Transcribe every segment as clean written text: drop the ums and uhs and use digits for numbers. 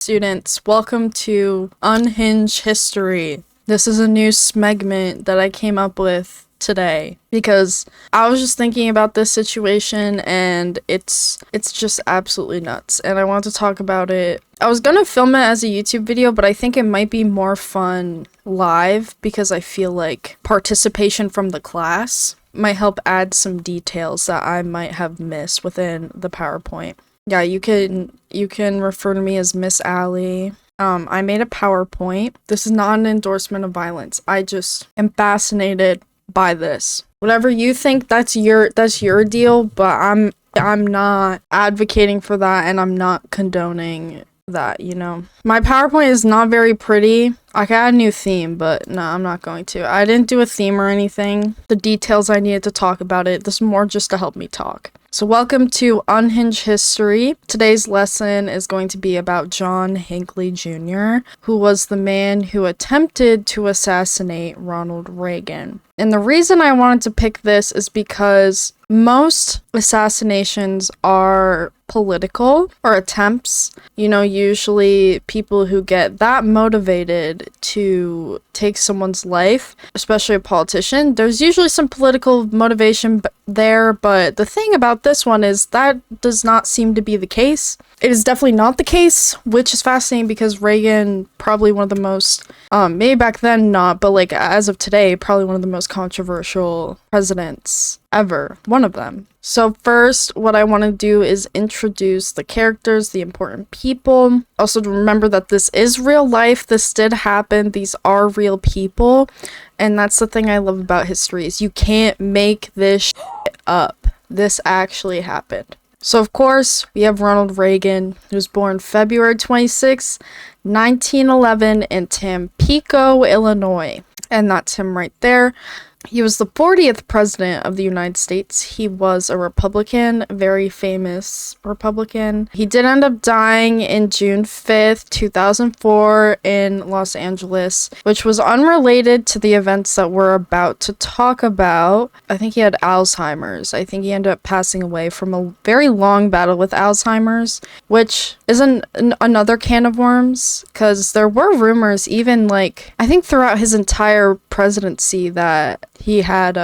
Students, welcome to Unhinged History. This is a new smegment that I came up with today because I was just thinking about this situation and it's just absolutely nuts and I want to talk about it. I was gonna film it as a YouTube video, but I think it might be more fun live because I feel like participation from the class might help add some details that I might have missed within the PowerPoint. Yeah, you can refer to me as Miss Allie. I made a PowerPoint. This is not an endorsement of violence. I just am fascinated by this. Whatever you think, that's your deal, but I'm not advocating for that and I'm not condoning that, you know. My PowerPoint is not very pretty. I could add a new theme, but no, I'm not going to. I didn't do a theme or anything. The details I needed to talk about it. This is more just to help me talk. So welcome to Unhinged History. Today's lesson is going to be about John Hinckley Jr., who was the man who attempted to assassinate Ronald Reagan. And the reason I wanted to pick this is because most assassinations are political or attempts. You know, usually people who get that motivated to take someone's life, especially a politician, there's usually some political motivation there, but the thing about this one is that does not seem to be the case. It is definitely not the case, which is fascinating because Reagan, probably one of the most, maybe back then not, but like as of today, probably one of the most controversial presidents ever. One of them. So first, what I want to do is introduce the characters, the important people. Also to remember that this is real life. This did happen. These are real people. And that's the thing I love about history is you can't make this shit up. This actually happened. So of course, we have Ronald Reagan, who was born February 26, 1911 in Tampico, Illinois. And that's him right there. He was the 40th president of the United States. He was a Republican, very famous Republican. He did end up dying in June 5th, 2004 in Los Angeles, which was unrelated to the events that we're about to talk about. I think he had Alzheimer's. I think he ended up passing away from a very long battle with Alzheimer's, which is another can of worms, because there were rumors even like, I think throughout his entire presidency that he had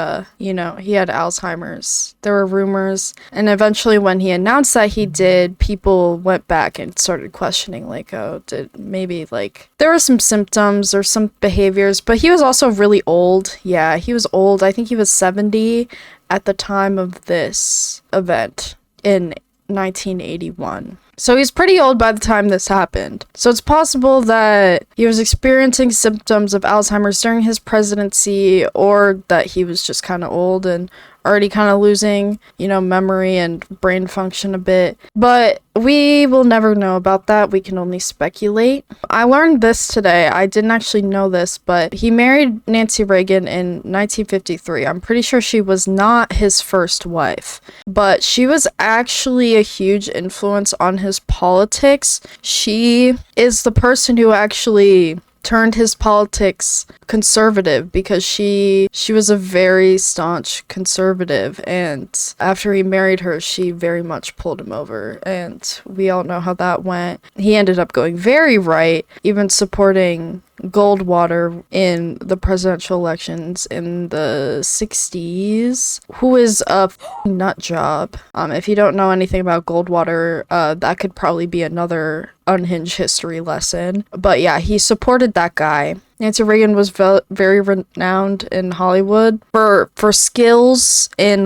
Alzheimer's. There were rumors, and eventually when he announced that he did, people went back and started questioning, like, oh, did maybe, like, there were some symptoms or some behaviors, but he was also really old. Yeah, he was old. I think he was 70 at the time of this event in 1981. So he's pretty old by the time this happened. So it's possible that he was experiencing symptoms of Alzheimer's during his presidency, or that he was just kind of old and already kind of losing, you know, memory and brain function a bit. But we will never know about that. We can only speculate. I learned this today. I didn't actually know this, but he married Nancy Reagan in 1953. I'm pretty sure she was not his first wife, but she was actually a huge influence on his politics. She is the person who actually turned his politics conservative, because she was a very staunch conservative, and after he married her, she very much pulled him over, and we all know how that went. He ended up going very right, even supporting Goldwater in the presidential elections in the 60s, who is a nut job. If you don't know anything about Goldwater, that could probably be another Unhinged History lesson. But yeah, he supported that guy. Nancy Reagan was very renowned in Hollywood for skills in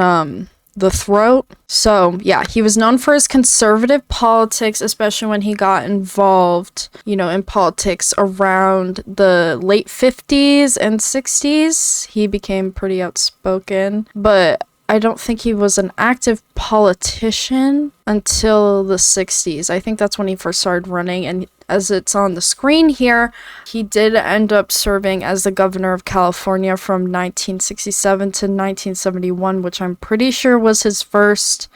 the throat. So yeah, he was known for his conservative politics, especially when he got involved, you know, in politics around the late 50s and 60s. He became pretty outspoken, but I don't think he was an active politician until the 60s. I think that's when he first started running, and as it's on the screen here, he did end up serving as the governor of California from 1967 to 1971, which I'm pretty sure was his first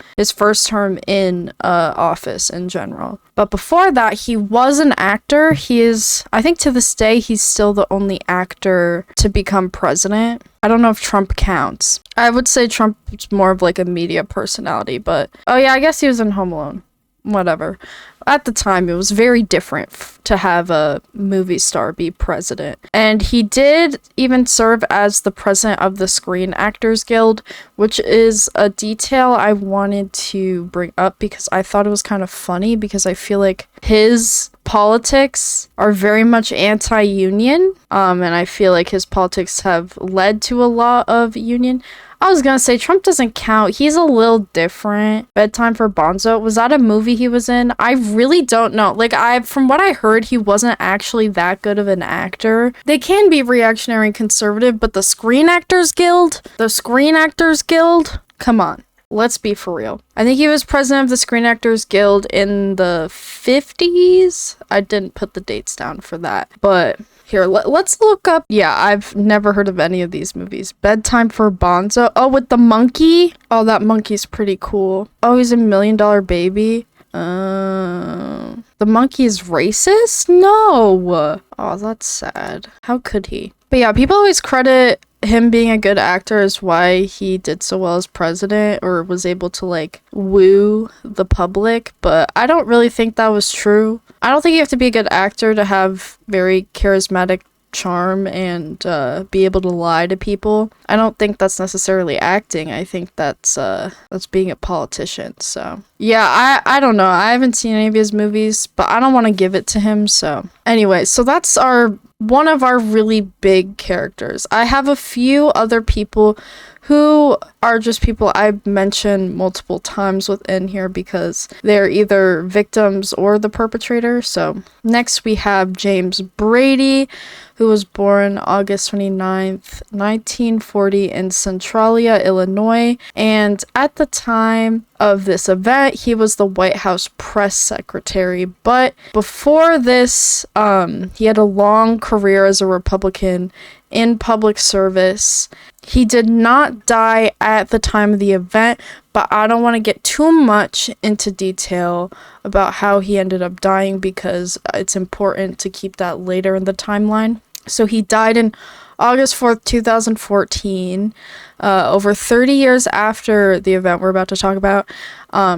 term in office in general. But before that, he was an actor. I think to this day, he's still the only actor to become president. I don't know if Trump counts. I would say Trump's more of like a media personality, but oh yeah, I guess he was in Home Alone. whatever. At the time, it was very different to have a movie star be president. And he did even serve as the president of the Screen Actors Guild, which is a detail I wanted to bring up because I thought it was kind of funny, because I feel like his politics are very much anti-union, and I feel like his politics have led to a lot of union. I was gonna say Trump doesn't count. He's a little different. Bedtime for Bonzo. Was that a movie he was in? I really don't know. Like, from what I heard, he wasn't actually that good of an actor. They can be reactionary and conservative, but the Screen Actors Guild? Come on. Let's be for real. I think he was president of the Screen Actors Guild in the 50s. I didn't put the dates down for that. But here, let's look up. Yeah, I've never heard of any of these movies. Bedtime for Bonzo. Oh, with the monkey? Oh, that monkey's pretty cool. Oh, he's a $1 Million Baby. The monkey is racist? No. Oh, that's sad. How could he? But yeah, people always credit him being a good actor is why he did so well as president, or was able to like woo the public, but I don't really think that was true. I don't think you have to be a good actor to have very charismatic charm and be able to lie to people. I don't think that's necessarily acting. I think that's being a politician. So yeah, I don't know. I haven't seen any of his movies, but I don't want to give it to him. So anyway, so that's one of our really big characters. I have a few other people who are just people I've mentioned multiple times within here because they're either victims or the perpetrator. So next we have James Brady, who was born August 29th, 1940 in Centralia, Illinois. And at the time of this event, he was the White House press secretary. But before this, he had a long career as a Republican in public service. He did not die at the time of the event, but I don't want to get too much into detail about how he ended up dying because it's important to keep that later in the timeline. So he died in August 4th, 2014, over 30 years after the event we're about to talk about,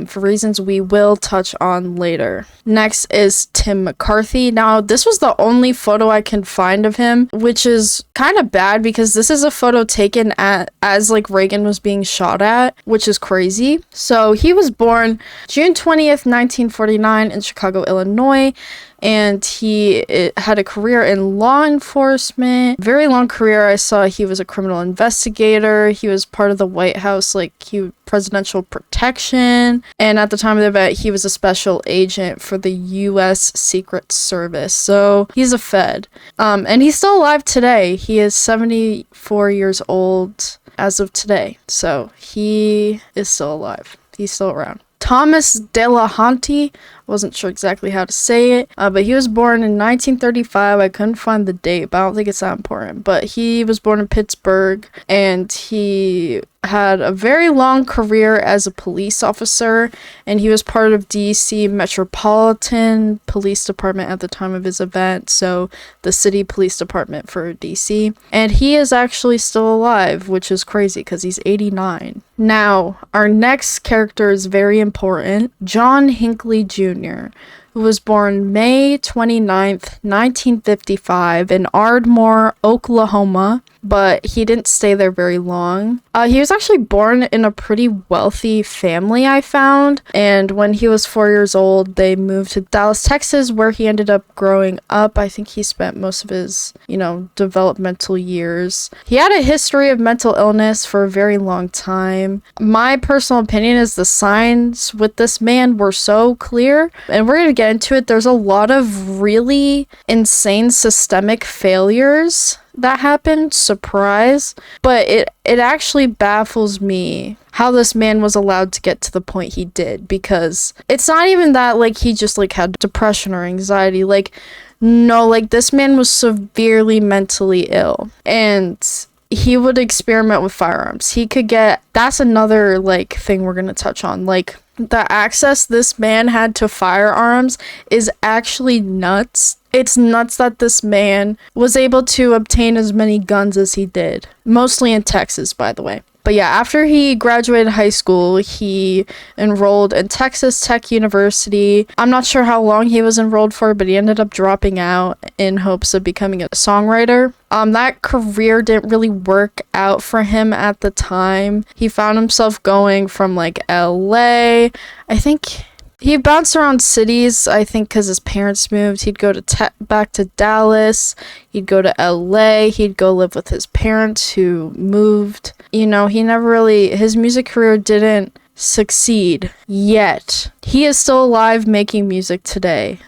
for reasons we will touch on later. Next is Tim McCarthy. Now, this was the only photo I can find of him, which is kind of bad because this is a photo taken as like Reagan was being shot at, which is crazy. So he was born June 20th, 1949 in Chicago, Illinois. And he had a career in law enforcement, very long career. I saw he was a criminal investigator. He was part of the White House, presidential protection. And at the time of the event, he was a special agent for the U.S. Secret Service. So he's a Fed. And he's still alive today. He is 74 years old as of today. So he is still alive. He's still around. Thomas Delahunty, wasn't sure exactly how to say it, but he was born in 1935. I couldn't find the date, but I don't think it's that important. But he was born in Pittsburgh, and he had a very long career as a police officer, and he was part of DC Metropolitan Police Department at the time of his event, so the city police department for DC. And he is actually still alive, which is crazy because he's 89. Now, our next character is very important. John Hinckley Jr., who was born May 29th, 1955 in Ardmore, Oklahoma, but he didn't stay there very long. He was actually born in a pretty wealthy family, I found, and when he was 4 years old, they moved to Dallas, Texas, where he ended up growing up. I think he spent most of his, developmental years. He had a history of mental illness for a very long time. My personal opinion is the signs with this man were so clear, and we're going to get into it. There's a lot of really insane systemic failures that happened, surprise, but it actually baffles me how this man was allowed to get to the point he did, because it's not even that he just had depression or anxiety. No, this man was severely mentally ill, and he would experiment with firearms. He could get, that's another thing we're gonna touch on, the access this man had to firearms is actually nuts. It's nuts that this man was able to obtain as many guns as he did. Mostly in Texas, by the way. But yeah, after he graduated high school, he enrolled in Texas Tech University. I'm not sure how long he was enrolled for, but he ended up dropping out in hopes of becoming a songwriter. That career didn't really work out for him at the time. He found himself going from like LA. I think he bounced around cities, I think, because his parents moved. He'd go to back to Dallas. He'd go to LA. He'd go live with his parents who moved. You know, he never really, his music career didn't succeed yet. He is still alive making music today.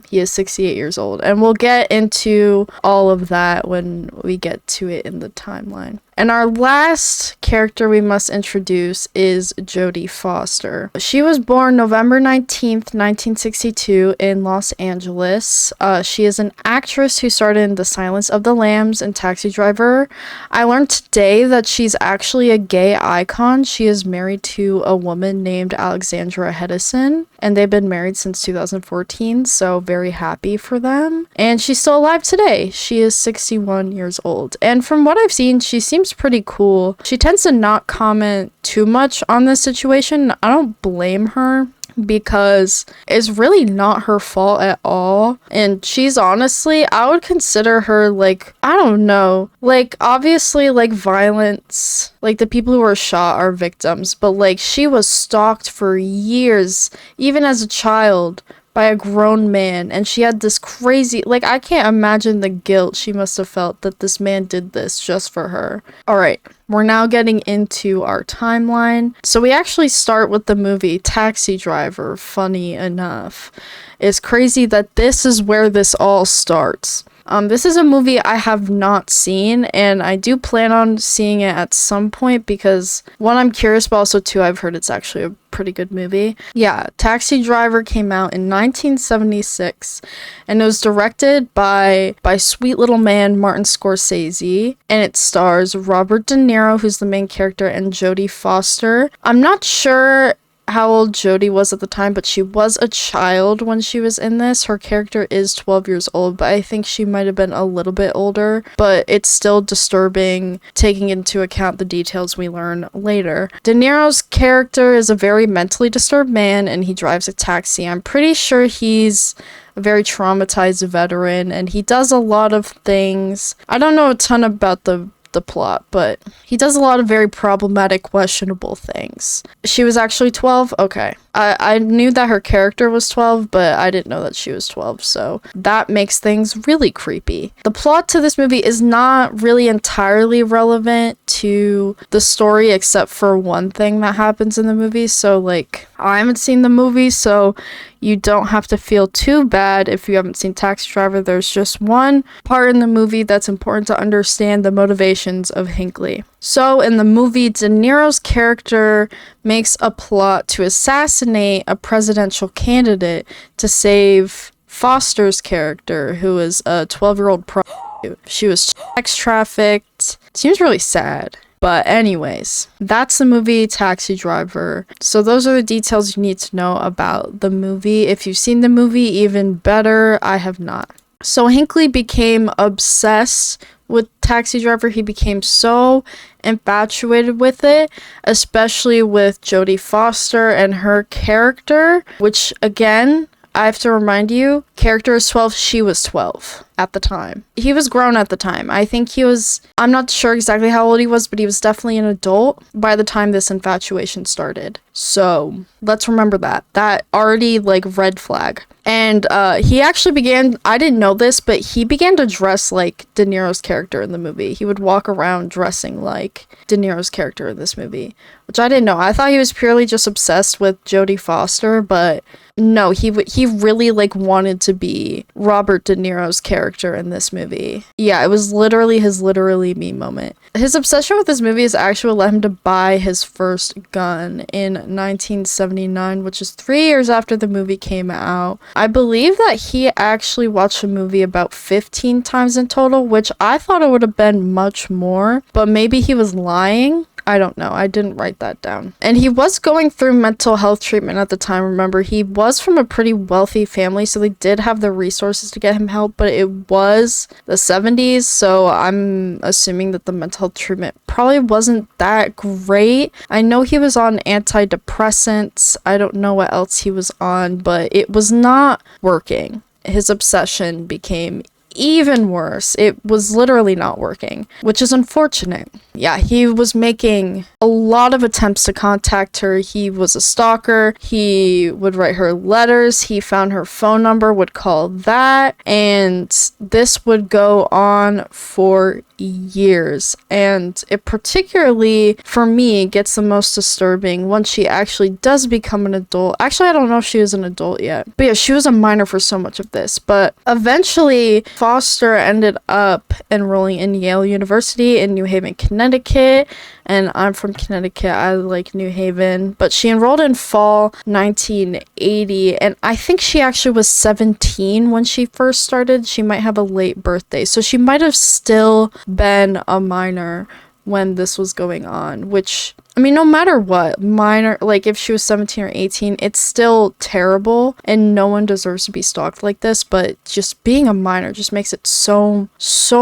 He is 68 years old, and we'll get into all of that when we get to it in the timeline. And our last character we must introduce is Jodie Foster. She was born November 19th, 1962 in Los Angeles. She is an actress who starred in The Silence of the Lambs and Taxi Driver. I learned today that she's actually a gay icon. She is married to a woman named Alexandra Hedison, and they've been married since 2014, so very happy for them. And she's still alive today. She is 61 years old. And from what I've seen, she seems pretty cool. She tends to not comment too much on this situation. I don't blame her, because it's really not her fault at all. And she's honestly, I would consider her like, I don't know, like obviously like violence, like the people who were shot are victims, but like she was stalked for years, even as a child, by a grown man, and she had this crazy, like, I can't imagine the guilt she must have felt that this man did this just for her. Alright, we're now getting into our timeline. So we actually start with the movie Taxi Driver, funny enough. It's crazy that this is where this all starts. This is a movie I have not seen, and I do plan on seeing it at some point because, one, I'm curious, but also, two, I've heard it's actually a pretty good movie. Yeah, Taxi Driver came out in 1976, and it was directed by sweet little man Martin Scorsese, and it stars Robert De Niro, who's the main character, and Jodie Foster. I'm not sure how old Jodie was at the time, but she was a child when she was in this. Her character is 12 years old, but I think she might have been a little bit older, but it's still disturbing taking into account the details we learn later. De Niro's character is a very mentally disturbed man, and he drives a taxi. I'm pretty sure he's a very traumatized veteran, and he does a lot of things. I don't know a ton about the plot, but he does a lot of very problematic, questionable things. She was actually 12? Okay. I knew that her character was 12, but I didn't know that she was 12, so that makes things really creepy. The plot to this movie is not really entirely relevant to the story, except for one thing that happens in the movie, so, like, I haven't seen the movie, so you don't have to feel too bad if you haven't seen Taxi Driver. There's just one part in the movie that's important to understand: the motivations of Hinckley. So in the movie, De Niro's character makes a plot to assassinate a presidential candidate to save Foster's character, who is a 12-year-old prostitute. She was sex trafficked. Seems really sad. But anyways, that's the movie Taxi Driver. So those are the details you need to know about the movie. If you've seen the movie, even better. I have not. So Hinckley became obsessed with Taxi Driver. He became so infatuated with it, especially with Jodie Foster and her character, which, again, I have to remind you, character is 12, she was 12 at the time. He was grown at the time. I think he was, I'm not sure exactly how old he was, but he was definitely an adult by the time this infatuation started. So let's remember that. That already, like, red flag. And he actually began, I didn't know this, but he began to dress like De Niro's character in the movie. He would walk around dressing like De Niro's character in this movie, which I didn't know. I thought he was purely just obsessed with Jodie Foster, but no, he really, like, wanted to be Robert De Niro's character in this movie. Yeah, it was literally his literally me moment. His obsession with this movie is actually what led him to buy his first gun in 1979, which is 3 years after the movie came out. I believe that he actually watched the movie about 15 times in total, which I thought it would have been much more, but maybe he was lying. I don't know. I didn't write that down. And he was going through mental health treatment at the time. Remember, he was from a pretty wealthy family, so they did have the resources to get him help, but it was the 70s, so I'm assuming that the mental health treatment probably wasn't that great. I know he was on antidepressants. I don't know what else he was on, but it was not working. His obsession became even worse. It was literally not working, which is unfortunate. Yeah, he was making a lot of attempts to contact her. He was a stalker. He would write her letters. He found her phone number, would call that, and this would go on for years. And it particularly, for me, gets the most disturbing once she actually does become an adult. Actually, I don't know if she was an adult yet, but yeah, she was a minor for so much of this. But eventually Foster ended up enrolling in Yale University in New Haven, Connecticut, and I'm from Connecticut. I like New Haven, but she enrolled in fall 1980, and I think she actually was 17 when she first started. She might have a late birthday, so she might have still been a minor when this was going on, which, I mean, no matter what, minor, like if she was 17 or 18, it's still terrible, and no one deserves to be stalked like this, but just being a minor just makes it so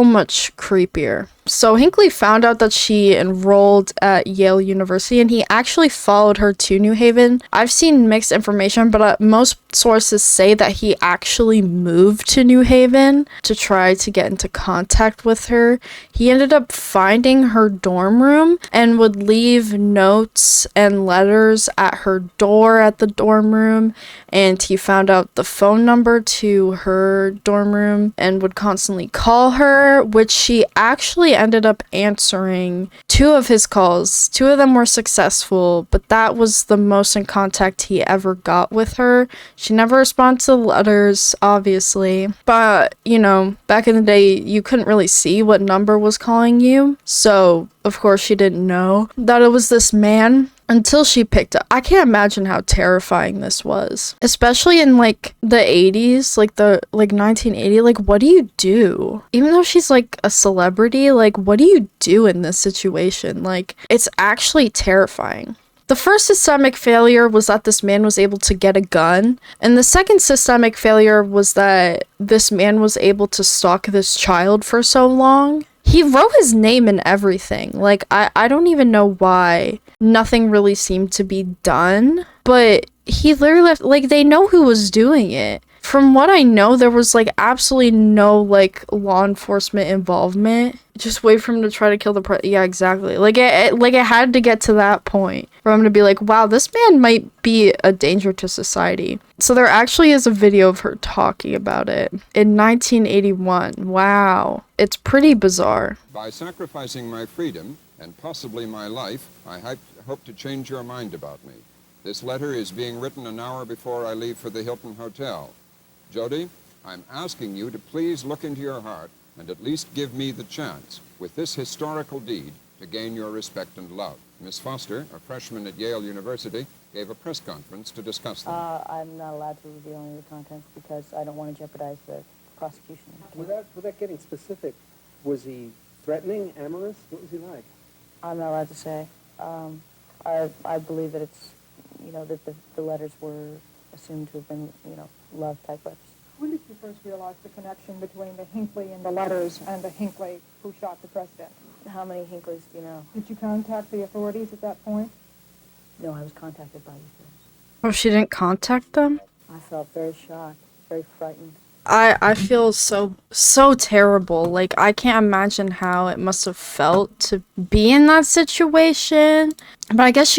much creepier. So Hinckley found out that she enrolled at Yale University, and he actually followed her to New Haven. I've seen mixed information, but most sources say that he actually moved to New Haven to try to get into contact with her. He ended up finding her dorm room and would leave notes and letters at her door at the dorm room, and he found out the phone number to her dorm room and would constantly call her, which she actually ended up answering 2 of his calls. 2 of them were successful, but that was the most in contact he ever got with her. She never responded to the letters, obviously, but you know, back in the day you couldn't really see what number was calling you, so of course she didn't know that it was this man until she picked up. I can't imagine how terrifying this was, especially in like the 80s, like 1980. Like, what do you do? Even though she's like a celebrity, like what do you do in this situation? Like, it's actually terrifying. The first systemic failure was that this man was able to get a gun, and the second systemic failure was that this man was able to stalk this child for so long. He wrote his name and everything. Like, I don't even know why nothing really seemed to be done, but he literally left, like, they know who was doing it. From what I know, there was like absolutely no like law enforcement involvement. Just wait for him to try to kill the yeah, exactly. Like it had to get to that point for him to be like, wow, this man might be a danger to society. So there actually is a video of her talking about it in 1981. Wow, it's pretty bizarre. By sacrificing my freedom and possibly my life, I hope to change your mind about me. This letter is being written an hour before I leave for the Hilton Hotel. Jody, I'm asking you to please look into your heart and at least give me the chance, with this historical deed, to gain your respect and love. Miss Foster, a freshman at Yale University, gave a press conference to discuss them. I'm not allowed to reveal any of the contents because I don't want to jeopardize the prosecution. Without getting specific, was he threatening, amorous? What was he like? I'm not allowed to say. I believe that it's, you know, that the letters were assumed to have been, you know, love-type letters. When did you first realize the connection between the Hinckley and the letters and the Hinckley who shot the president? How many Hinkleys do you know? Did you contact the authorities at that point? No, I was contacted by you first. Oh, she didn't contact them? I felt very shocked, very frightened. I feel so terrible. Like, I can't imagine how it must have felt to be in that situation. But I guess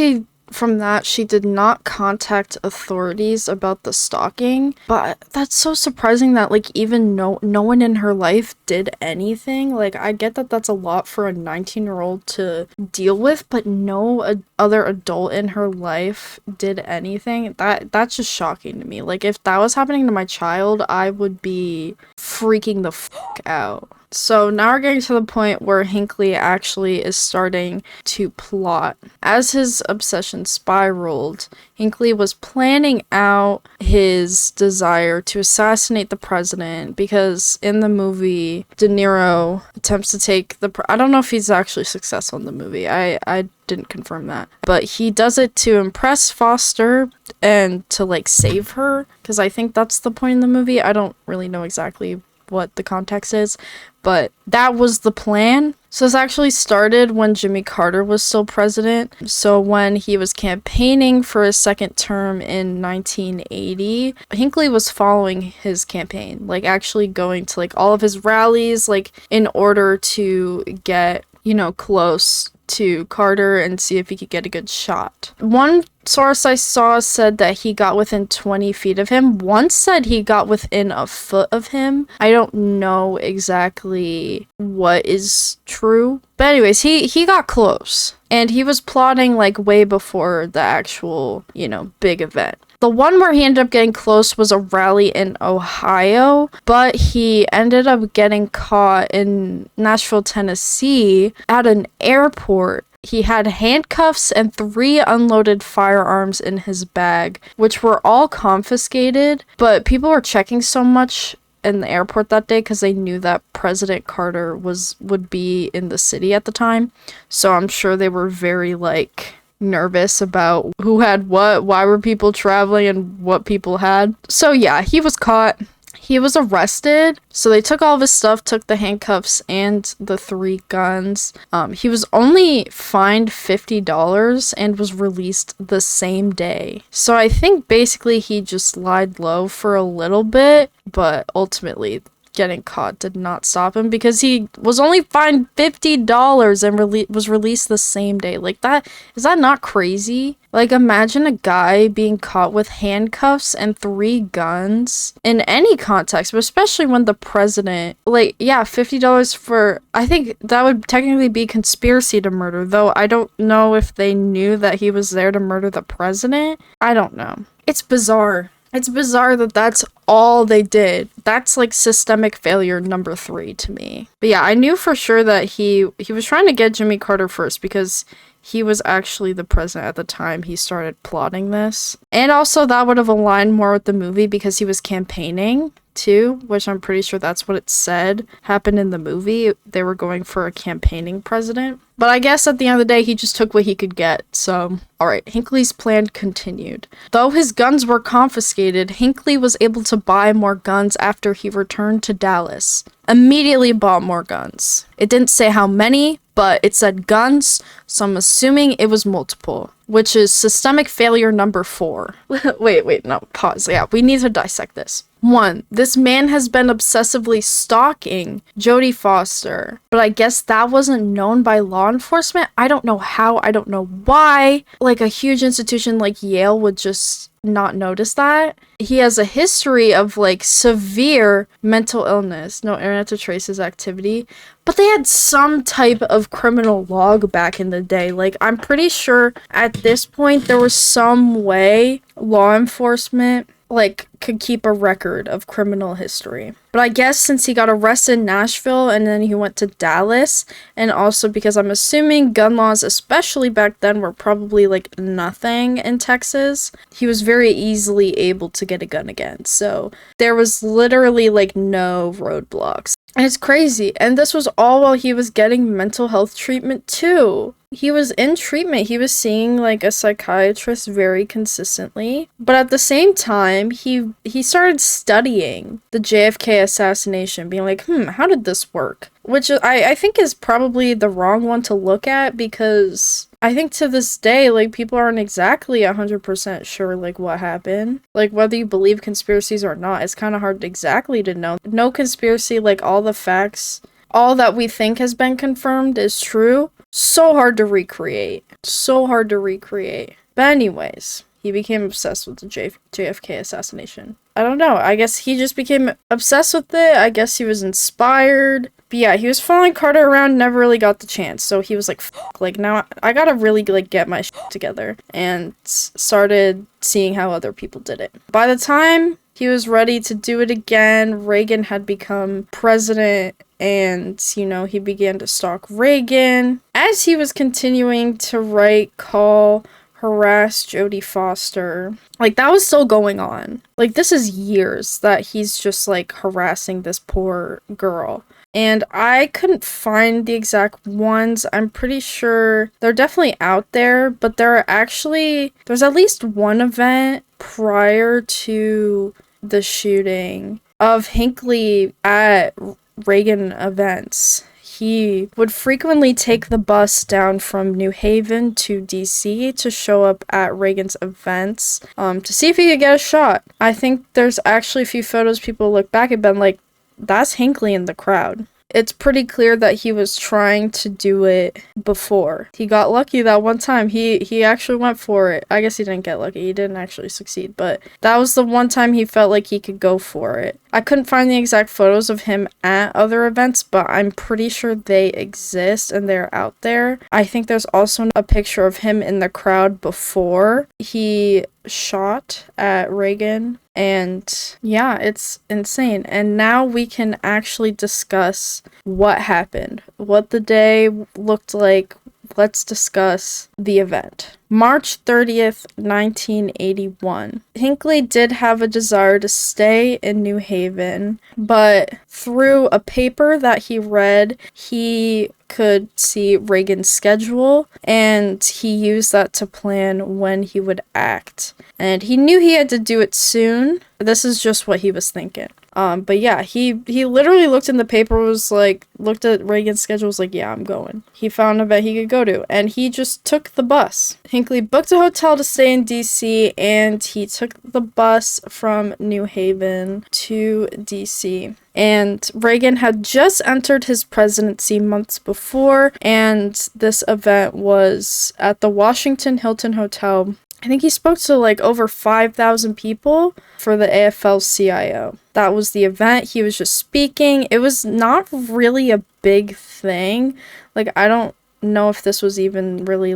from that, she did not contact authorities about the stalking. But that's so surprising that, like, even no one in her life did anything. Like, I get that that's a lot for a 19-year-old to deal with, but no other adult in her life did anything. That's just shocking to me. Like, if that was happening to my child, I would be freaking the fuck out. So now we're getting to the point where Hinckley actually is starting to plot. As his obsession spiraled, Hinckley was planning out his desire to assassinate the president because in the movie, De Niro attempts to take I don't know if he's actually successful in the movie. I didn't confirm that. But he does it to impress Foster and to like save her, because I think that's the point in the movie. I don't really know exactly what the context is, but that was the plan. So this actually started when Jimmy Carter was still president. So when he was campaigning for his second term in 1980, Hinckley was following his campaign, like actually going to like all of his rallies, like in order to get, you know, close to Carter and see if he could get a good shot. One source I saw said that he got within 20 feet of him. One said he got within a foot of him. I don't know exactly what is true. But anyways, he got close. And he was plotting like way before the actual, you know, big event. The one where he ended up getting close was a rally in Ohio, but he ended up getting caught in Nashville, Tennessee at an airport. He had handcuffs and 3 unloaded firearms in his bag, which were all confiscated, but people were checking so much in the airport that day because they knew that President Carter would be in the city at the time. So I'm sure they were very like nervous about who had what, why were people traveling, and what people had. So yeah, he was caught. He was arrested. So they took all of his stuff, took the handcuffs and the 3 guns. He was only fined $50 and was released the same day. So I think basically he just lied low for a little bit, but ultimately getting caught did not stop him because he was only fined $50 and was released the same day. Like, that is that not crazy? Like, imagine a guy being caught with handcuffs and 3 guns in any context, but especially when the president, like, yeah, $50 for, I think that would technically be conspiracy to murder, though I don't know if they knew that he was there to murder the president. I don't know. It's bizarre. It's bizarre that that's all they did. That's like systemic failure number 3 to me. But yeah, I knew for sure that he was trying to get Jimmy Carter first because he was actually the president at the time he started plotting this. And also that would have aligned more with the movie because he was campaigning too, which I'm pretty sure that's what it said happened in the movie. They were going for a campaigning president. But I guess at the end of the day, he just took what he could get. So, alright, Hinckley's plan continued. Though his guns were confiscated, Hinckley was able to buy more guns after he returned to Dallas. Immediately bought more guns. It didn't say how many, but it said guns, so I'm assuming it was multiple, which is systemic failure number 4. wait, no, pause. Yeah, we need to dissect this. 1. This man has been obsessively stalking Jodie Foster, but I guess that wasn't known by law enforcement. I don't know how, I don't know why. Like, a huge institution like Yale would just not notice that. He has a history of like severe mental illness, no internet to trace his activity, but they had some type of criminal log back in the day. Like, I'm pretty sure at this point there was some way law enforcement like could keep a record of criminal history. But I guess since he got arrested in Nashville and then he went to Dallas, and also because I'm assuming gun laws, especially back then, were probably like nothing in Texas, he was very easily able to get a gun again. So there was literally like no roadblocks. And it's crazy. And this was all while he was getting mental health treatment too. He was in treatment. He was seeing like a psychiatrist very consistently. But at the same time, he started studying the JFK assassination, being like, how did this work? Which I think is probably the wrong one to look at, because I think to this day, like, people aren't exactly 100% sure, like, what happened. Like, whether you believe conspiracies or not, it's kind of hard exactly to know. No conspiracy, like, all the facts, all that we think has been confirmed is true. So hard to recreate. So hard to recreate. But anyways, he became obsessed with the JFK assassination. I don't know. I guess he just became obsessed with it. I guess he was inspired. But yeah, he was following Carter around, never really got the chance. So he was like, like, now I gotta really, like, get my shit together. And started seeing how other people did it. By the time he was ready to do it again, Reagan had become president and, he began to stalk Reagan. As he was continuing to write, call, harass Jodie Foster, that was still going on. This is years that he's just, harassing this poor girl. And I couldn't find the exact ones. I'm pretty sure they're definitely out there, but there's at least one event prior to the shooting of Hinckley at Reagan events. He would frequently take the bus down from New Haven to DC to show up at Reagan's events to see if he could get a shot. I think there's actually a few photos people look back and been like, that's Hinckley in the crowd. It's pretty clear that he was trying to do it before. He got lucky that one time. He actually went for it. I guess he didn't get lucky. He didn't actually succeed, but that was the one time he felt like he could go for it. I couldn't find the exact photos of him at other events, but I'm pretty sure they exist and they're out there. I think there's also a picture of him in the crowd before he shot at Reagan. And yeah, it's insane. And now we can actually discuss what happened, what the day looked like. Let's discuss the event. March 30th, 1981. Hinckley did have a desire to stay in New Haven, but through a paper that he read, he could see Reagan's schedule, and he used that to plan when he would act. And he knew he had to do it soon. This is just what he was thinking. But yeah, he literally looked in the paper, looked at Reagan's schedule, was like, yeah, I'm going. He found a vet he could go to, and he just took the bus. Hinckley booked a hotel to stay in DC, and he took the bus from New Haven to DC. And Reagan had just entered his presidency months before, and this event was at the Washington Hilton Hotel. I think he spoke to over 5,000 people for the AFL-CIO. That was the event. He was just speaking. It was not really a big thing. I don't know if this was even really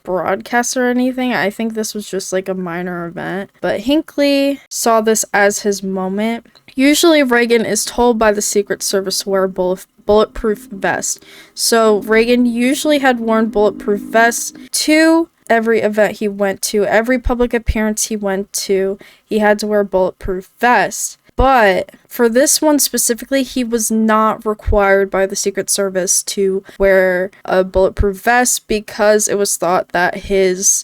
broadcast or anything. I think this was just a minor event. But Hinckley saw this as his moment. Usually Reagan is told by the Secret Service to wear a bulletproof vest. So Reagan usually had worn bulletproof vests to every event he went to, every public appearance he went to, he had to wear a bulletproof vest. But for this one specifically, he was not required by the Secret Service to wear a bulletproof vest because it was thought that his,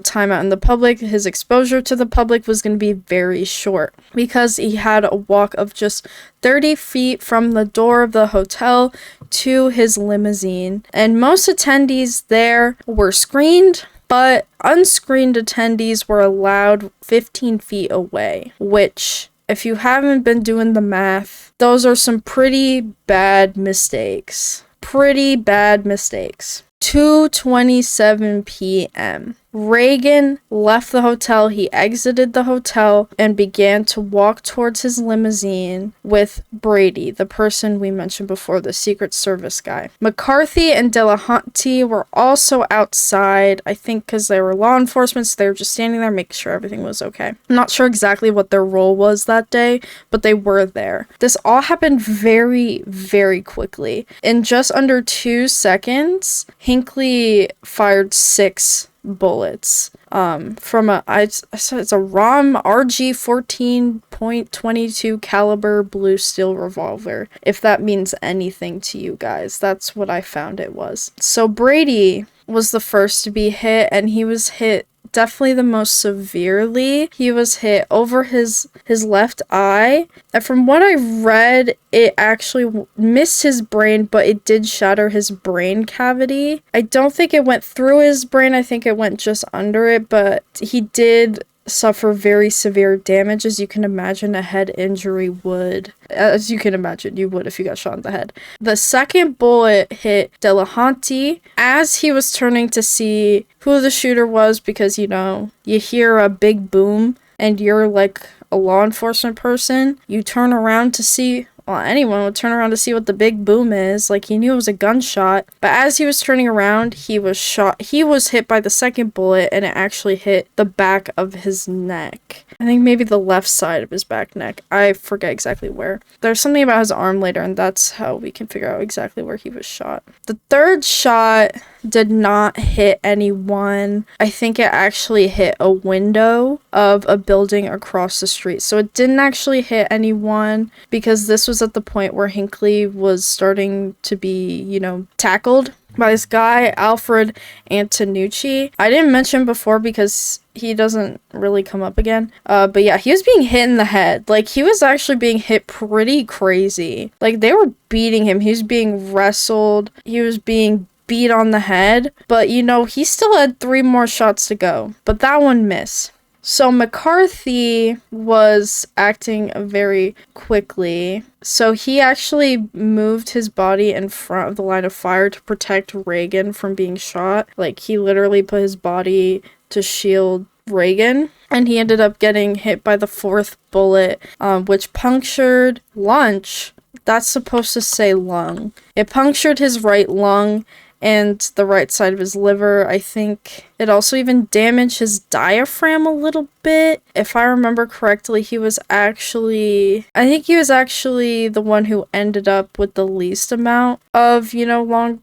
time out in the public, his exposure to the public was going to be very short because he had a walk of just 30 feet from the door of the hotel to his limousine. And most attendees there were screened, but unscreened attendees were allowed 15 feet away, which, if you haven't been doing the math, those are some pretty bad mistakes. 2:27 p.m. Reagan left the hotel. He exited the hotel and began to walk towards his limousine with Brady, the person we mentioned before, the Secret Service guy. McCarthy and Delahanty were also outside, I think because they were law enforcement, so they were just standing there making sure everything was okay. I'm not sure exactly what their role was that day, but they were there. This all happened very, very quickly. In just under 2 seconds, Hinckley fired 6 bullets from it's a ROM RG 14.22 caliber blue steel revolver, if that means anything to you guys. That's what I found it was. So Brady was the first to be hit, and he was hit definitely the most severely. He was hit over his left eye, and from what I read, it actually missed his brain, but it did shatter his brain cavity. I don't think it went through his brain. I think it went just under it, but he did suffer very severe damage, as you can imagine a head injury would. As you can imagine, you would if you got shot in the head. The second bullet hit Delahanty as he was turning to see who the shooter was, because, you hear a big boom and you're a law enforcement person. You turn around to see, well, anyone would turn around to see what the big boom is. He knew it was a gunshot. But as he was turning around, he was shot. He was hit by the second bullet, and it actually hit the back of his neck. I think maybe the left side of his back neck. I forget exactly where. There's something about his arm later, and that's how we can figure out exactly where he was shot. The third shot did not hit anyone. I think it actually hit a window of a building across the street. So it didn't actually hit anyone because this was at the point where Hinckley was starting to be, tackled by this guy, Alfred Antonucci. I didn't mention before because he doesn't really come up again. But yeah, he was being hit in the head. Like, he was actually being hit pretty crazy. Like, they were beating him. He was being wrestled. He was being beat on the head. But, he still had 3 more shots to go. But that one missed. So McCarthy was acting very quickly. So he actually moved his body in front of the line of fire to protect Reagan from being shot. Like, he literally put his body to shield Reagan. And he ended up getting hit by the 4th bullet, which punctured lunch. That's supposed to say lung. It punctured his right lung and the right side of his liver. I think it also even damaged his diaphragm a little bit. If I remember correctly, I think he was actually the one who ended up with the least amount of, he recovered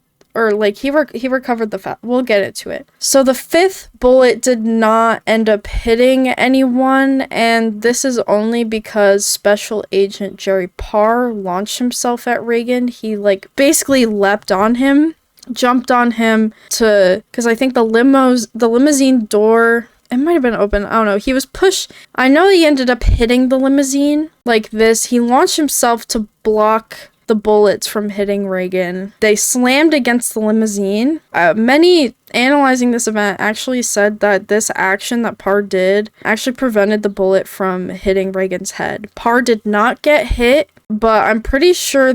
the fat. We'll get into it. So the 5th bullet did not end up hitting anyone, and this is only because Special Agent Jerry Parr launched himself at Reagan. He basically leapt on him, jumped on him because I think the limousine door, it might have been open. I don't know. He was pushed. I know he ended up hitting the limousine like this. He launched himself to block the bullets from hitting Reagan. They slammed against the limousine. Many analyzing this event actually said that this action that Parr did actually prevented the bullet from hitting Reagan's head. Parr did not get hit, but I'm pretty sure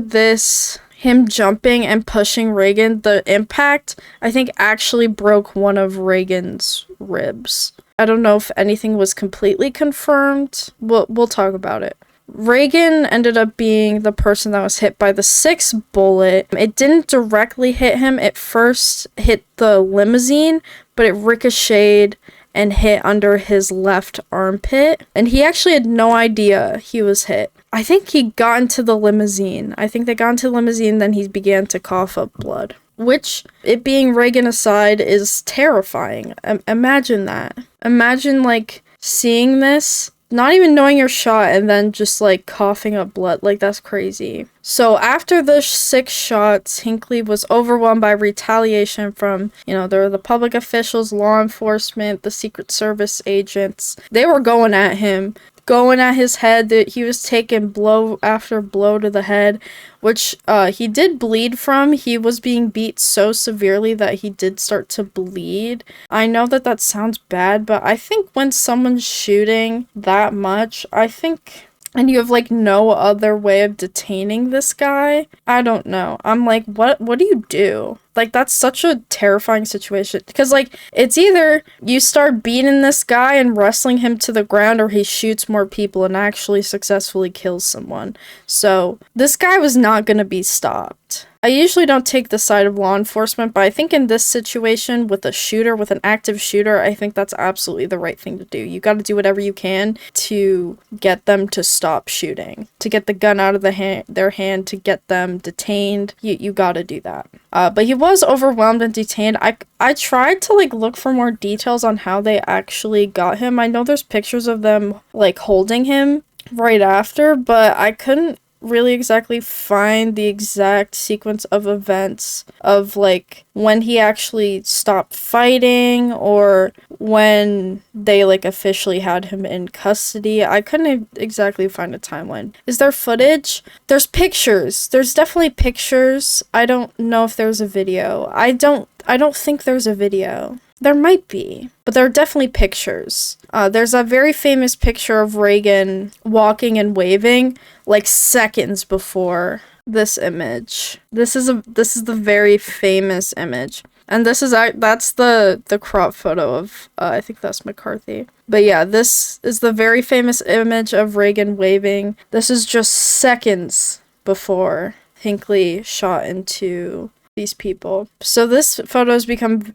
him jumping and pushing Reagan, the impact, I think actually broke one of Reagan's ribs. I don't know if anything was completely confirmed. We'll talk about it. Reagan ended up being the person that was hit by the 6th bullet. It didn't directly hit him. It first hit the limousine, but it ricocheted and hit under his left armpit. And he actually had no idea he was hit. I think he got into the limousine. I think they got into the limousine, then he began to cough up blood. Which, it being Reagan aside, is terrifying. Imagine that. Imagine, seeing this, not even knowing you're shot, and then just, coughing up blood. That's crazy. So, after the 6 shots, Hinckley was overwhelmed by retaliation from, there were the public officials, law enforcement, the Secret Service agents. They were going at him. Going at his head, that he was taking blow after blow to the head, which he did bleed from. He was being beat so severely that he did start to bleed. I know that sounds bad, but I think when someone's shooting that much, and you have no other way of detaining this guy, I don't know. I'm what do you do? That's such a terrifying situation. Because, it's either you start beating this guy and wrestling him to the ground, or he shoots more people and actually successfully kills someone. So, this guy was not going to be stopped. I usually don't take the side of law enforcement, but I think in this situation, with an active shooter, I think that's absolutely the right thing to do. You got to do whatever you can to get them to stop shooting, to get the gun out of their hand, to get them detained. You got to do that. But he was overwhelmed and detained. I tried to look for more details on how they actually got him. I know there's pictures of them holding him right after, but I couldn't really exactly find the exact sequence of events of when he actually stopped fighting or when they officially had him in custody. I couldn't exactly find a timeline. Is there footage? There's pictures. There's definitely pictures. I don't know if there's a video. I don't think there's a video. There might be, but there are definitely pictures. There's a very famous picture of Reagan walking and waving seconds before this image. This is the very famous image. And that's the crop photo of, I think that's McCarthy. But yeah, this is the very famous image of Reagan waving. This is just seconds before Hinckley shot into these people. So this photo has become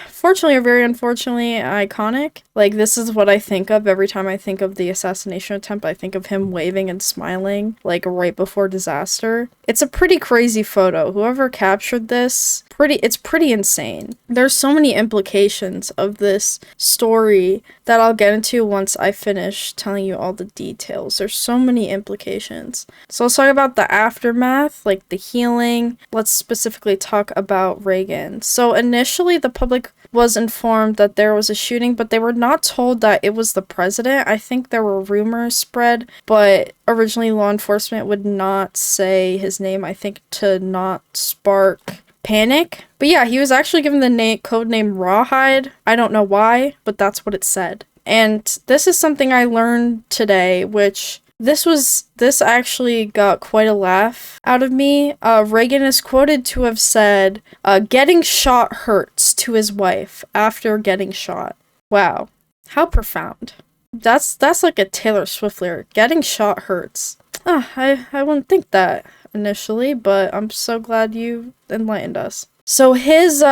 fortunately or very unfortunately iconic. Like, this is what I think of every time I think of the assassination attempt. I think of him waving and smiling, like, right before disaster. It's a pretty crazy photo. Whoever captured this, it's pretty insane. There's so many implications of this story that I'll get into once I finish telling you all the details. There's so many implications. So let's talk about the aftermath, like the healing. Let's specifically talk about Reagan. So initially the public was informed that there was a shooting, but they were not told that it was the president. I think there were rumors spread, but originally law enforcement would not say his name, I think, to not spark panic. But yeah, he was actually given the code name Rawhide. I don't know why, but that's what it said. And this is something I learned today, which this actually got quite a laugh out of me. Reagan is quoted to have said, getting shot hurts, to his wife after getting shot. Wow. How profound. That's like a Taylor Swift lyric. Getting shot hurts. I wouldn't think that initially, but I'm so glad you enlightened us. So his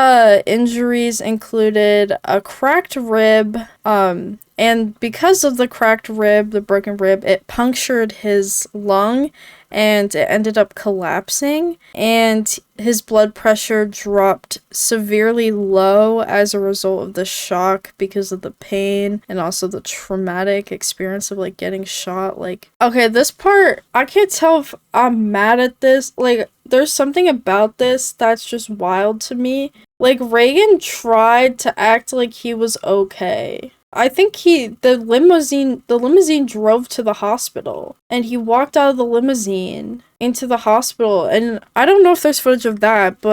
injuries included a cracked rib, and because of the cracked rib, the broken rib, it punctured his lung and it ended up collapsing, and his blood pressure dropped severely low as a result of the shock because of the pain and also the traumatic experience of like getting shot. Like, okay, this part, I can't tell if I'm mad at this. Like, there's something about this that's just wild to me. Like, Reagan tried to act like he was okay. I think the limousine drove to the hospital, and he walked out of the limousine into the hospital, and I don't know if there's footage of that,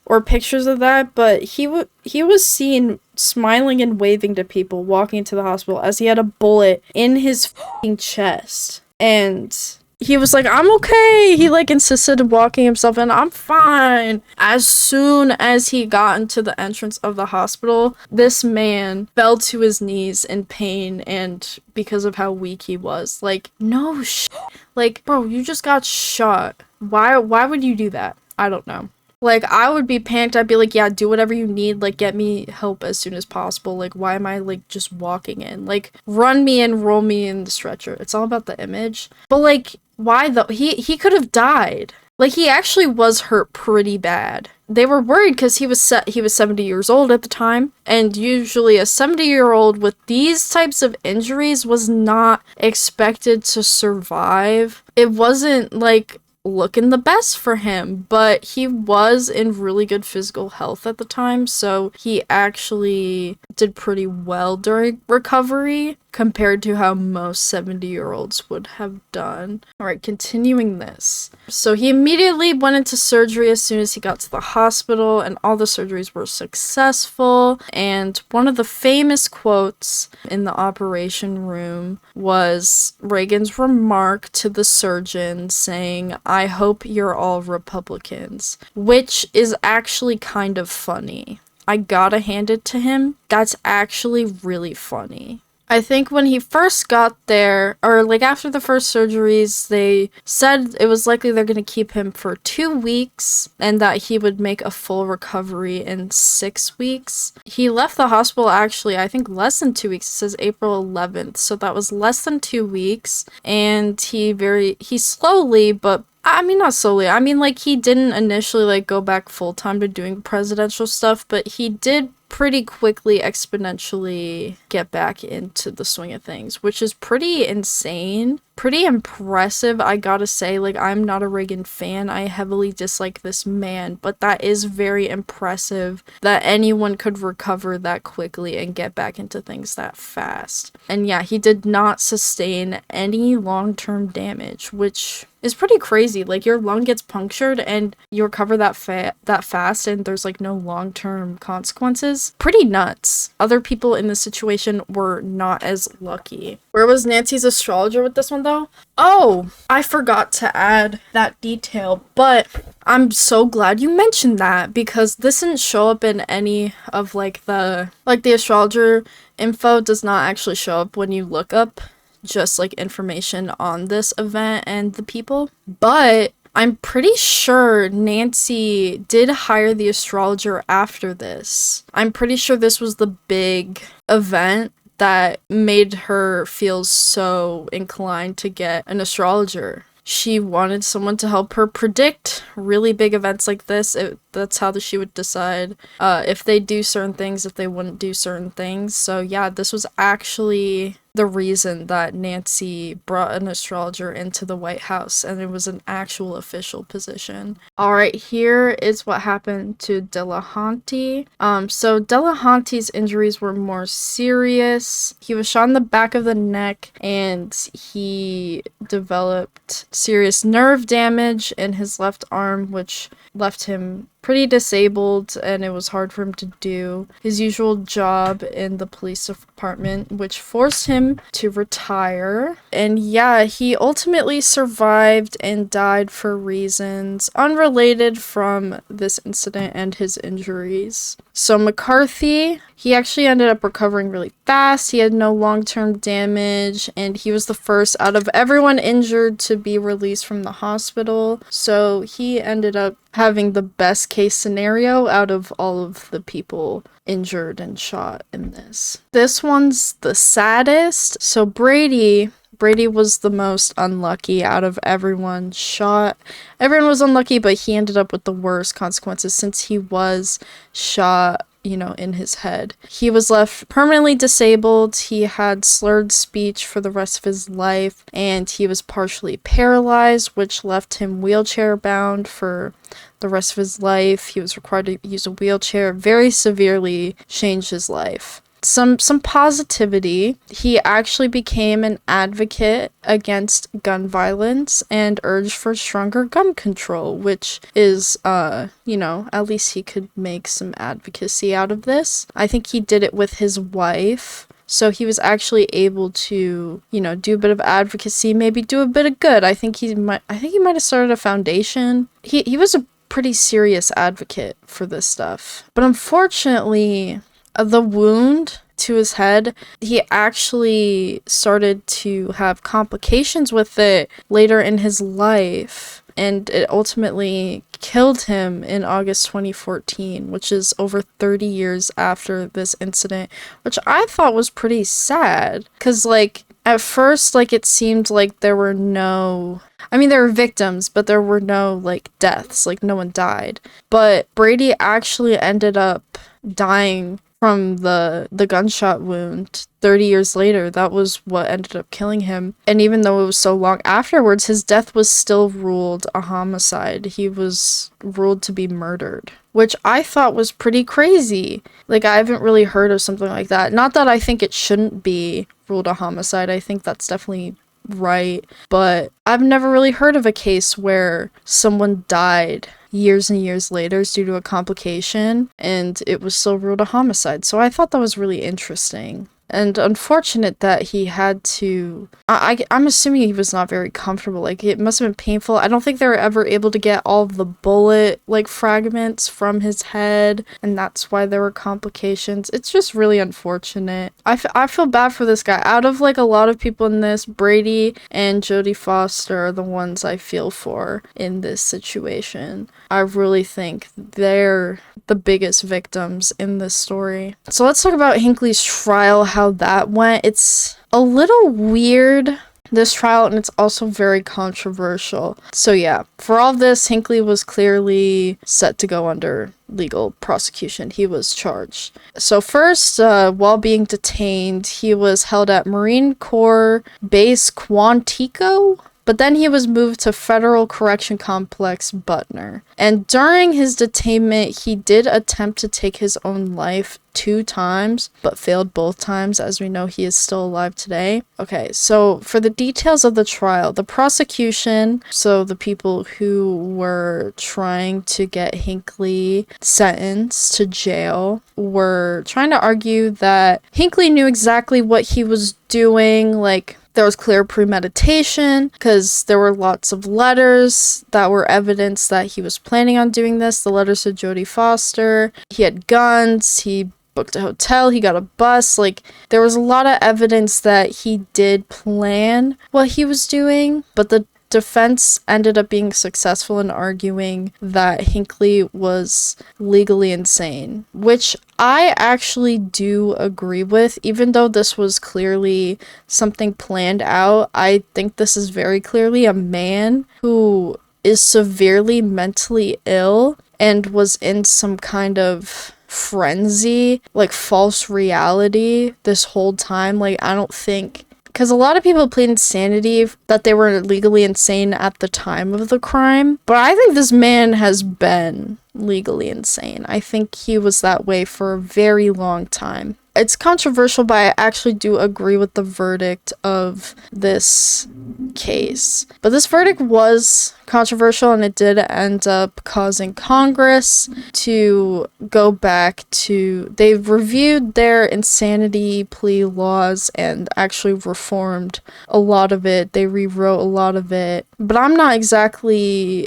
or pictures of that, but he was seen smiling and waving to people walking into the hospital as he had a bullet in his f***ing chest, and he was like, I'm okay. He like insisted on walking himself in. I'm fine. As soon as he got into the entrance of the hospital, this man fell to his knees in pain, and because of how weak he was. Like, no shit. Like, bro, you just got shot. Why would you do that? I don't know. Like, I would be panicked. I'd be like, yeah, do whatever you need. Like, get me help as soon as possible. Like, why am I, like, just walking in? Like, run me and roll me in the stretcher. It's all about the image. But, like, why though? He could have died. Like, he actually was hurt pretty bad. They were worried because he was 70 years old at the time. And usually a 70-year-old with these types of injuries was not expected to survive. It wasn't, like, looking the best for him, but he was in really good physical health at the time, so he actually did pretty well during recovery compared to how most 70-year-olds would have done. Alright, continuing this. So he immediately went into surgery as soon as he got to the hospital, and all the surgeries were successful, and one of the famous quotes in the operation room was Reagan's remark to the surgeon saying, I hope you're all Republicans, which is actually kind of funny. I gotta hand it to him. That's actually really funny. I think when he first got there, or like after the first surgeries, they said it was likely they're going to keep him for 2 weeks and that he would make a full recovery in 6 weeks. He left the hospital actually, I think less than 2 weeks. It says April 11th. So that was less than 2 weeks. And he slowly, but I mean, not slowly. I mean, like, he didn't initially, like, go back full-time to doing presidential stuff, but he did pretty quickly exponentially get back into the swing of things, which is pretty insane, pretty impressive. I gotta say, like, I'm not a Reagan fan. I heavily dislike this man, but that is very impressive that anyone could recover that quickly and get back into things that fast. And yeah, he did not sustain any long-term damage, which is pretty crazy. Like, your lung gets punctured and you recover that fast and there's like no long-term consequences. Pretty nuts. Other people in this situation were not as lucky. Where was Nancy's astrologer with this one though? Oh, I forgot to add that detail, but I'm so glad you mentioned that because this didn't show up in any of the astrologer info does not actually show up when you look up just like information on this event and the people, but I'm pretty sure Nancy did hire the astrologer after this. I'm pretty sure this was the big event that made her feel so inclined to get an astrologer. She wanted someone to help her predict really big events like this. That's how she would decide if they do certain things, if they wouldn't do certain things. So yeah, this was actually the reason that Nancy brought an astrologer into the White House, and it was an actual official position. All right, here is what happened to Delahanty. So Delahanty's injuries were more serious. He was shot in the back of the neck, and he developed serious nerve damage in his left arm, which left him pretty disabled, and it was hard for him to do his usual job in the police department, which forced him to retire. And yeah, he ultimately survived and died for reasons unrelated from this incident and his injuries. So McCarthy, he actually ended up recovering really fast. He had no long-term damage, and he was the first out of everyone injured to be released from the hospital. So he ended up having the best case scenario out of all of the people injured and shot in this. This one's the saddest. So Brady was the most unlucky out of everyone shot. Everyone was unlucky, but he ended up with the worst consequences since he was shot, in his head. He was left permanently disabled. He had slurred speech for the rest of his life, and he was partially paralyzed, which left him wheelchair bound for the rest of his life. He was required to use a wheelchair. Very severely changed his life. Some positivity. He actually became an advocate against gun violence and urged for stronger gun control, which is, at least he could make some advocacy out of this. I think he did it with his wife. So he was actually able to, do a bit of advocacy, maybe do a bit of good. I think he might have started a foundation. He was a pretty serious advocate for this stuff. But unfortunately, the wound to his head, he actually started to have complications with it later in his life, and it ultimately killed him in August 2014, which is over 30 years after this incident, which I thought was pretty sad, because, at first, it seemed like there were there were victims, but there were no, deaths, no one died. But Brady actually ended up dying from the gunshot wound 30 years later. That was what ended up killing him. And even though it was so long afterwards, his death was still ruled a homicide. He was ruled to be murdered, which I thought was pretty crazy. I haven't really heard of something like that. Not that I think it shouldn't be ruled a homicide. I think that's definitely right. But I've never really heard of a case where someone died years and years later due to a complication and it was still ruled a homicide. So I thought that was really interesting. And unfortunate that he had to... I'm assuming he was not very comfortable. It must have been painful. I don't think they were ever able to get all of the bullet, fragments from his head. And that's why there were complications. It's just really unfortunate. I feel bad for this guy. Out of, a lot of people in this, Brady and Jodie Foster are the ones I feel for in this situation. I really think they're the biggest victims in this story. So let's talk about Hinckley's trial, how that went. It's a little weird, this trial, and it's also very controversial. So yeah, for all of this, Hinckley was clearly set to go under legal prosecution. He was charged. So first, while being detained, he was held at Marine Corps Base Quantico, but then he was moved to Federal Correction Complex Butner. And during his detainment, he did attempt to take his own life 2 times, but failed both times. As we know, he is still alive today. Okay, so for the details of the trial, the prosecution, so the people who were trying to get Hinckley sentenced to jail, were trying to argue that Hinckley knew exactly what he was doing, there was clear premeditation because there were lots of letters that were evidence that he was planning on doing this. The letters to Jodie Foster. He had guns. He booked a hotel. He got a bus. There was a lot of evidence that he did plan what he was doing, but the defense ended up being successful in arguing that Hinckley was legally insane, which I actually do agree with. Even though this was clearly something planned out, I think this is very clearly a man who is severely mentally ill and was in some kind of frenzy, like false reality this whole time. Like, I don't think, because a lot of people plead insanity that they were legally insane at the time of the crime, but I think this man has been legally insane. I think he was that way for a very long time. It's controversial, but I actually do agree with the verdict of this case. But this verdict was controversial, and it did end up causing Congress to go back to... They reviewed their insanity plea laws and actually reformed a lot of it. They rewrote a lot of it. But I'm not exactly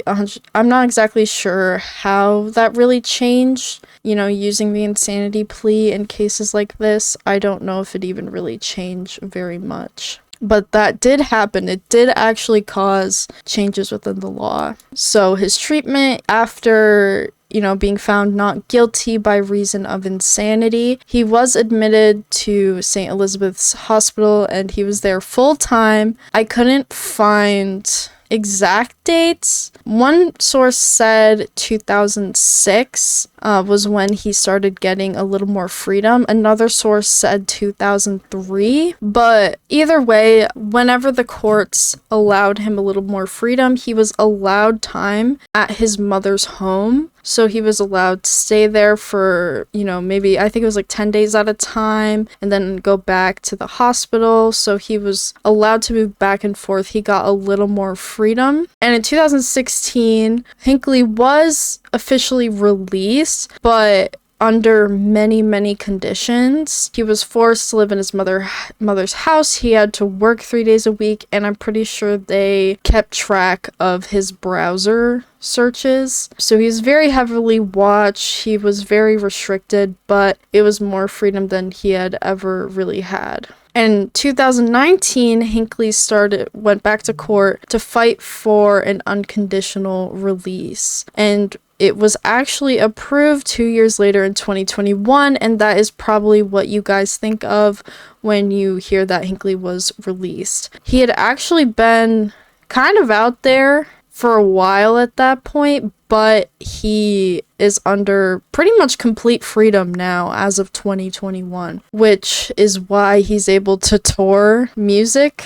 sure how that really changed. You know, using the insanity plea in cases like this, I don't know if it even really changed very much. But that did happen. It did actually cause changes within the law. So his treatment after, you know, being found not guilty by reason of insanity, he was admitted to St. Elizabeth's Hospital, and he was there full time. I couldn't find exact dates. One source said 2006 was when he started getting a little more freedom. Another source said 2003. But either way, whenever the courts allowed him a little more freedom, he was allowed time at his mother's home. So he was allowed to stay there for, you know, maybe, I think it was like 10 days at a time, and then go back to the hospital. So he was allowed to move back and forth. He got a little more freedom. And in 2016, Hinckley was officially released, but under many conditions. He was forced to live in his mother's house. He had to work 3 days a week, and I'm pretty sure they kept track of his browser searches. So he was very heavily watched. He was very restricted, but it was more freedom than he had ever really had. In 2019, Hinckley went back to court to fight for an unconditional release. And it was actually approved 2 years later in 2021, and that is probably what you guys think of when you hear that Hinckley was released. He had actually been kind of out there for a while at that point, but he is under pretty much complete freedom now as of 2021, which is why he's able to tour music.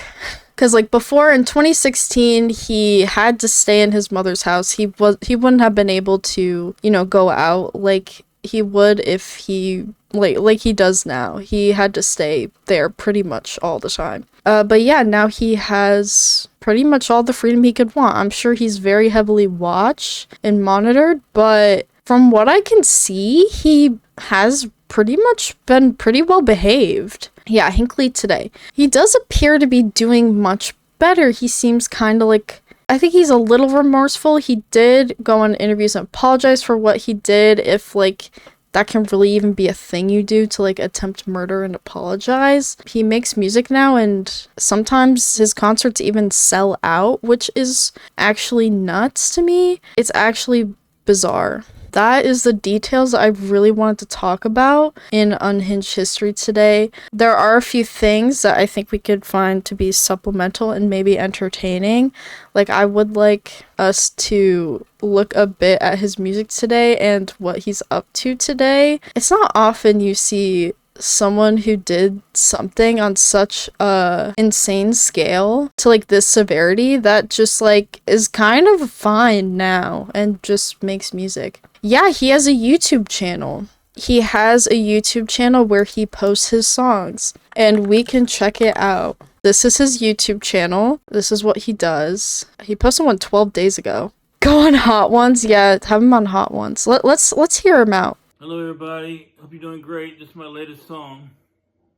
Because, like, before in 2016, he had to stay in his mother's house. He wouldn't have been able to, you know, go out like he would if he, like he does now. He had to stay there pretty much all the time. But yeah, now he has pretty much all the freedom he could want. I'm sure he's very heavily watched and monitored, but from what I can see, he has pretty much been pretty well behaved. Yeah, Hinckley today. He does appear to be doing much better. He seems kind of like, I think he's a little remorseful. He did go on interviews and apologize for what he did. If, like, that can really even be a thing you do, to, like, attempt murder and apologize. He makes music now, and sometimes his concerts even sell out, which is actually nuts to me. It's actually bizarre. That is the details I really wanted to talk about in Unhinged History today. There are a few things that I think we could find to be supplemental and maybe entertaining. Like, I would like us to look a bit at his music today and what he's up to today. It's not often you see someone who did something on such a insane scale to, like, this severity that just, like, is kind of fine now and just makes music. Yeah, he has a YouTube channel. He has a YouTube channel where he posts his songs, and we can check it out. This is his YouTube channel. This is what he does. He posted one 12 days ago. Go on Hot Ones. Yeah, have him on Hot Ones. Let's hear him out. Hello everybody, hope you're doing great. This is my latest song.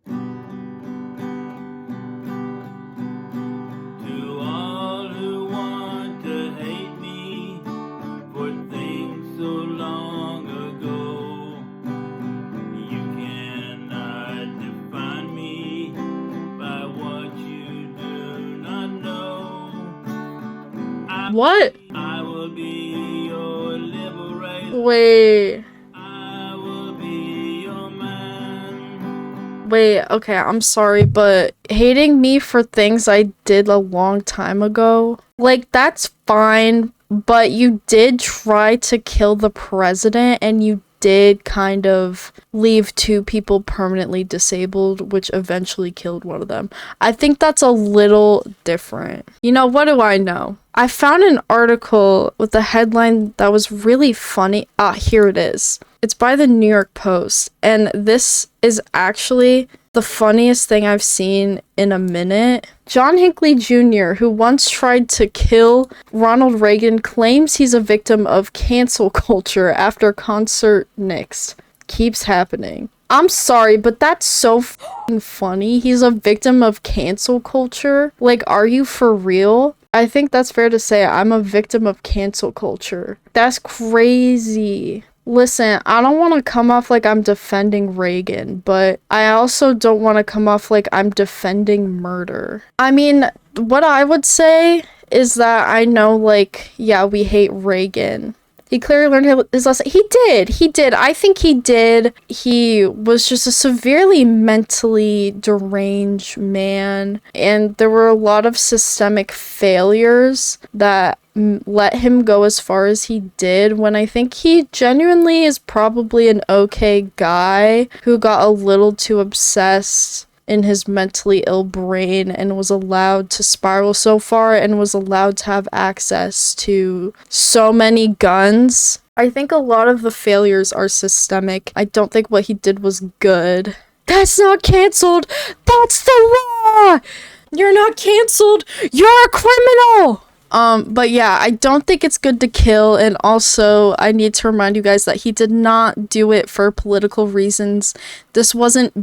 To all who want to hate me for things so long ago, you cannot define me by what you do not know. What? I will be your liberator. Wait. I will be your man. Wait, okay, I'm sorry, but hating me for things I did a long time ago, like, that's fine, but you did try to kill the president, and you did kind of leave 2 people permanently disabled, which eventually killed one of them. I think that's a little different. You know, what do I know? I found an article with a headline that was really funny. Here it is. It's by the New York Post, and this is actually the funniest thing I've seen in a minute. John Hinckley Jr., who once tried to kill Ronald Reagan, claims he's a victim of cancel culture after concert nixed. Keeps happening. I'm sorry, but that's so f***ing funny. He's a victim of cancel culture? Like, are you for real? I think that's fair to say. I'm a victim of cancel culture. That's crazy. Listen, I don't want to come off like I'm defending Reagan, but I also don't want to come off like I'm defending murder. I mean, what I would say is that I know, like, yeah, we hate Reagan. He clearly learned his lesson. He did. I think he did. He was just a severely mentally deranged man, and there were a lot of systemic failures that let him go as far as he did, when I think he genuinely is probably an okay guy who got a little too obsessed in his mentally ill brain and was allowed to spiral so far and was allowed to have access to so many guns. I think a lot of the failures are systemic. I don't think what he did was good. That's not canceled! That's the law! You're not canceled! You're a criminal! But yeah, I don't think it's good to kill, and also I need to remind you guys that he did not do it for political reasons. This wasn't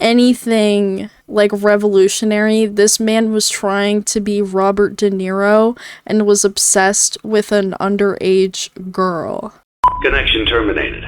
anything like revolutionary. This man was trying to be Robert De Niro and was obsessed with an underage girl. Connection terminated.